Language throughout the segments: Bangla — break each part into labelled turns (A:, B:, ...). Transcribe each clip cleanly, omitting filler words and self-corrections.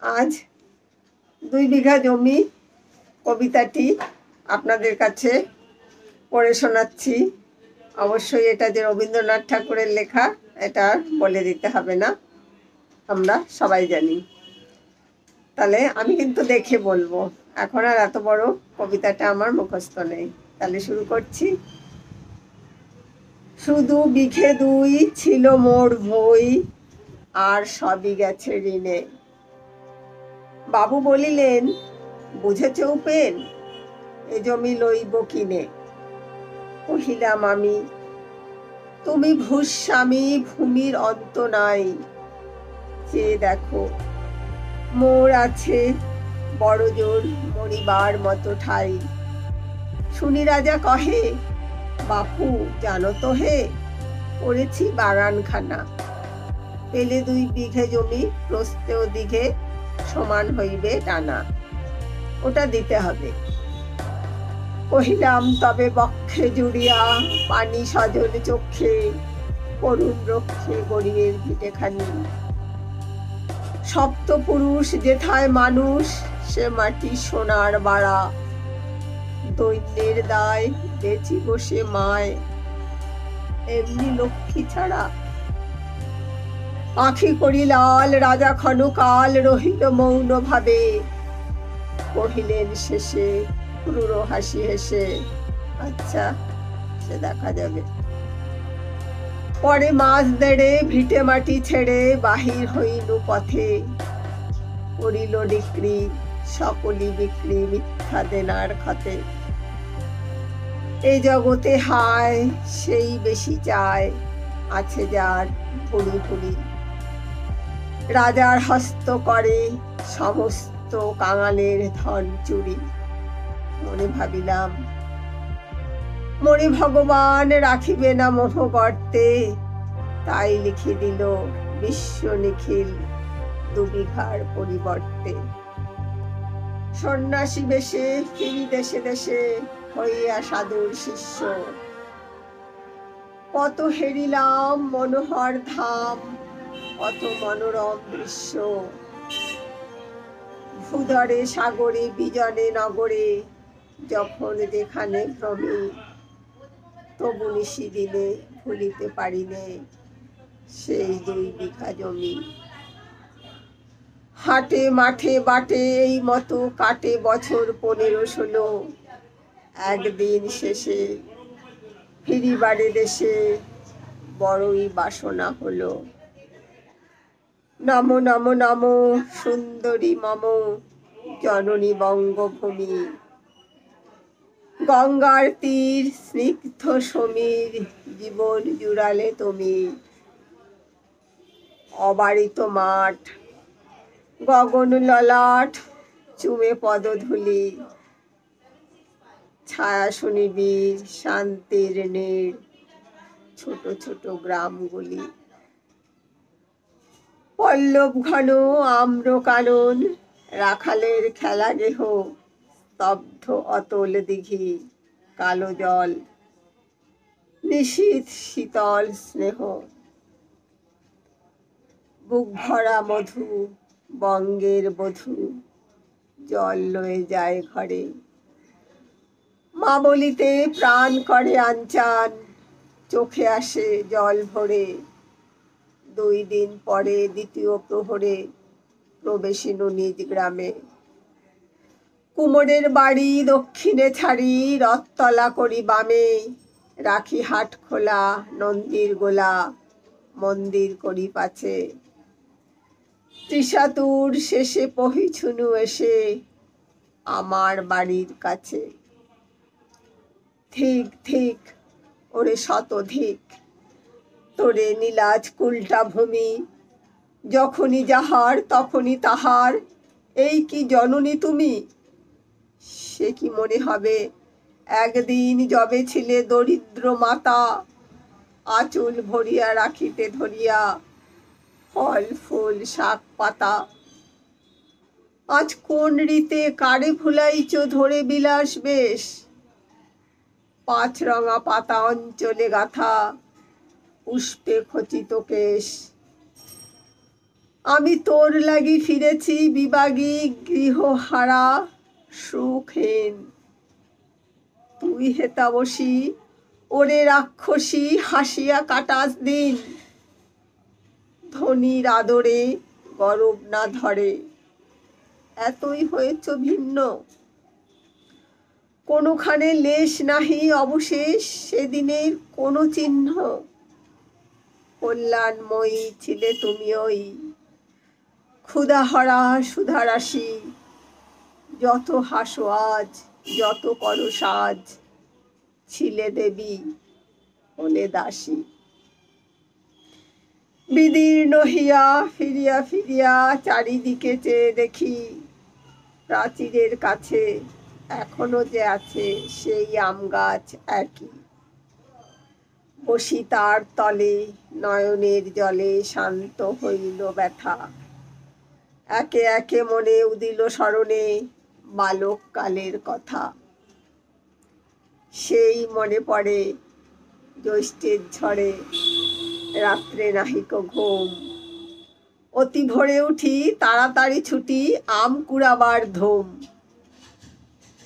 A: আজ 2 বিঘা জমি কবিতাটি আপনাদের কাছে পড়ে শোনাচ্ছি। অবশ্যই এটা যে রবীন্দ্রনাথ ঠাকুরের লেখা এটা বলে দিতে হবে না, আমরা সবাই জানি। তাহলে আমি কিন্তু দেখে বলবো, এখন আর এত বড় কবিতাটা আমার মুখস্থ নেই। তাহলে শুরু করছি। শুধু বিঘে 2 ছিল মোর ভই, আর সবই গেছে ঋণে। বাবু বলিলেন, বুঝেছ উপেন, এ জমি লইব কিনে। কহিলাম আমি, তুমি ভূস্বামী, ভূমির অন্ত নাই। চেয়ে দেখো, মোর আছে বড় জোর মরিবার মতো ঠাই। শুনি রাজা কহে, বাপু জানো তো হে, করেছি বাগানখানা। পেলে 2 বিঘে জমি প্রস্থে ও দিঘে সমান হইবে টানা, ওটা দিতে হবে। কহিলাম, তবে বক্ষে জুড়িয়া পানি সজল চক্ষে, করুণ রক্ষে গরিবের ভিটেখানি। সপ্তপুরুষ যেথায় মানুষ, সে মাটি সোনার বাড়া। দৈন্যের দায় বেচি বসে মায়, এমনি লক্ষ্মী ছাড়া। আঁখি করি লাল, রাজা ক্ষণকাল রহিল মৌন ভাবে। কহিলেন শেষে ক্রূর হাসি হেসে, আচ্ছা সে দেখা যাবে। পরে মাস দেড়ে ভিটে মাটি ছেড়ে বাহির হইনু পথে। করিল ডিক্রি সকলি বিক্রি মিথ্যা দেনার খাতে। এই জগতে হায় সেই বেশি চায়, আছে যার ভুড়ি ভুড়ি। রাজার হস্ত করে সমস্ত কাঙালের ধন চুরি। মনে ভাবিলাম, মরি ভগবান রাখিবে না মোহ গর্তে, তাই লিখে দিল বিশ্ব নিখিল 2 বিঘার পরিবর্তে। সন্ন্যাসী বেশে ফিরি দেশে দেশে, হইয়া সাধুর শিষ্য। কত হেরিলাম মনোহর ধাম, কত মনোরম দৃশ্য। ভূধরে সাগরে বিজনে নগরে, যখন যেখানে ভ্রমি। তবু নিশি দিনে ভুলিতে পারিনে সেই 2 বিঘা জমি। হাটে মাঠে বাটে এই মতো কাটে বছর 15-16। একদিন শেষে ফিরিবারে দেশে, বড়ই বাসনা হলো। নমো নমো নমো সুন্দরী মম জননী বঙ্গভূমি। গঙ্গার তীর স্নিগ্ধ সমীর, জীবন জুড়ালে তুমি। অবারিত মাঠ, গগন ললাট, চুমে পদধূলি। ছায়া শুনিবীর শান্তির নীড়, ছোট ছোট গ্রামগুলি। পল্লব ঘন আম্র কানন, রাখালের খেলা গেহ। স্তব্ধ অতল দিঘি, কালো জল, নিশীথ শীতল স্নেহ। বুক ভরা মধু, বঙ্গের বধূ, জল লয়ে যায় ঘরে। মা বলিতে প্রাণ করে আনচান, চোখে আসে জল ভরে। 2 দিন পরে দ্বিতীয় প্রহরে প্রবেশিনু নিজ গ্রামে। কুমোরের বাড়ি দক্ষিণে ছাড়ি, রথতলা করি বামে। রাখি হাট খোলা, নন্দীর গোলা, মন্দির করি পাছে। ত্রিশাতুর শেষে পহিছুনু এসে, আমার বাড়ির কাছে। ধিক ধিক ওরে শতধিক, তোরে নীলাজ কুলটা ভূমি। যখনই যাহার তখনই তাহার, এই কি জননী তুমি। সে কি মনে হবে, একদিন যবে ছিলে দরিদ্র মাতা। আঁচল ভরিয়া রাখিতে ধরিয়া, ফল ফুল শাক পাতা। আজ কোন রীতে কারে ভুলাইছ ধরে বিলাস বেশ। 5 রঙা পাতা অঞ্চলে গাথা, পুষ্পে খচিত কেশ। আমি তোর লাগি ফিরেছি বিবাগী গৃহহারা সুখহীন। তুই হেতা বসি ওরে রাক্ষসী হাসিয়া কাটাস দিন। ধনীর আদরে গরব না ধরে, এতই হয়েছ ভিন্ন। কোনোখানে লেশ নাহি অবশেষ সেদিনের কোনো চিহ্ন। কল্যাণময়ী ছিলে তুমি ওই ক্ষুধাহরা সুধারাশি। যত হাসো আজ, যত করো সাজ, ছিলে দেবী হলে দাসী। বিদীর্ণ হিয়া ফিরিয়া ফিরিয়া চারিদিকে চেয়ে দেখি, প্রাচীরের কাছে এখনো যে আছে সেই আম গাছ একই। বসি তার তলে নয়নের জলে শান্ত হইল ব্যথা। একে একে মনে উদিল স্মরণে বালক কালের কথা। সেই মনে পড়ে জ্যৈষ্ঠের ঝড়ে রাত্রে নাহিক ঘুম। অতি ভোরে উঠি তাড়াতাড়ি ছুটি আম কুড়াবার ধুম।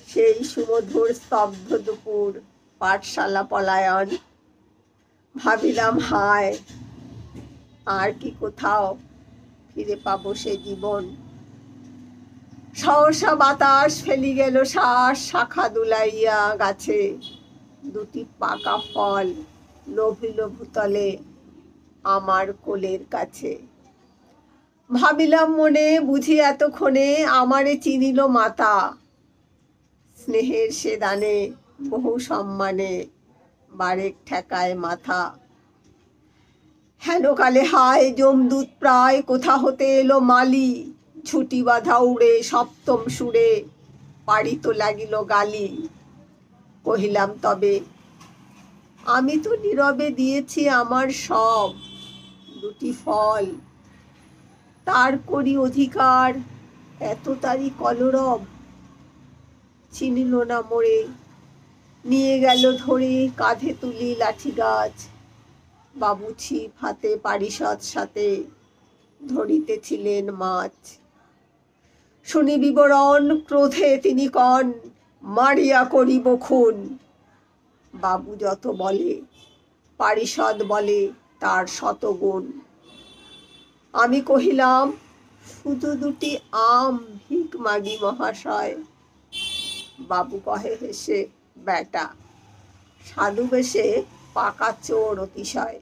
A: সেই সুমধুর স্তব্ধ দুপুর পাঠশালা পলায়ন। ভাবিলাম হায় আর কি কোথাও ফিরে পাবো সে জীবন। সহসা বাতাস ফেলি গেল শ্বাস শাখা দুলাইয়া গাছে। দুটি পাকা ফল লোভিল ভূতলে আমার কোলের কাছে। ভাবিলাম মনে বুঝি এতক্ষণে আমারে চিনিল মাতা। স্নেহের সে দানে বহু সম্মানে বারেক ঠেকায় মাথা। হেন কালে হায় যমদূত প্রায় কোথা হতে এলো মালি। ছুটি বাঁধা উড়ে সপ্তম সুরে পাড়িত লাগিল গালি। কহিলাম তবে আমি তো নীরবে দিয়েছি আমার সব। দুটি ফল তার করি অধিকার, এত তারি কলরব। চিনিল না মোরে, নিয়ে গেল ধরে কাঁধে তুলি লাঠি গাছ। বাবুছি হাতে পারিষদ সাথে ধরিতেছিলেন মাছ। শুনি বিবরণ ক্রোধে তিনি কন, মারিয়া করিব খুন। বাবু যত বলে পারিষদ বলে তার শতগুণ। আমি কহিলাম শুধু দুটি আম ভিক মাগি মহাশয়। বাবু কহে হেসে, বেটা সাধু বেশে পাকা চোর অতিশয়।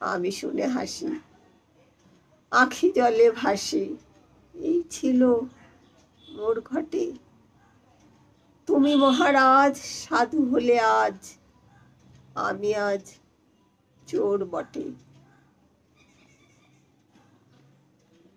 A: আমি শুনে হাসি, আখি জলে ভাসি। এই ছিল মোর ঘটে। তুমি মহারাজ সাধু হলে আজ, আমি আজ চোর বটে।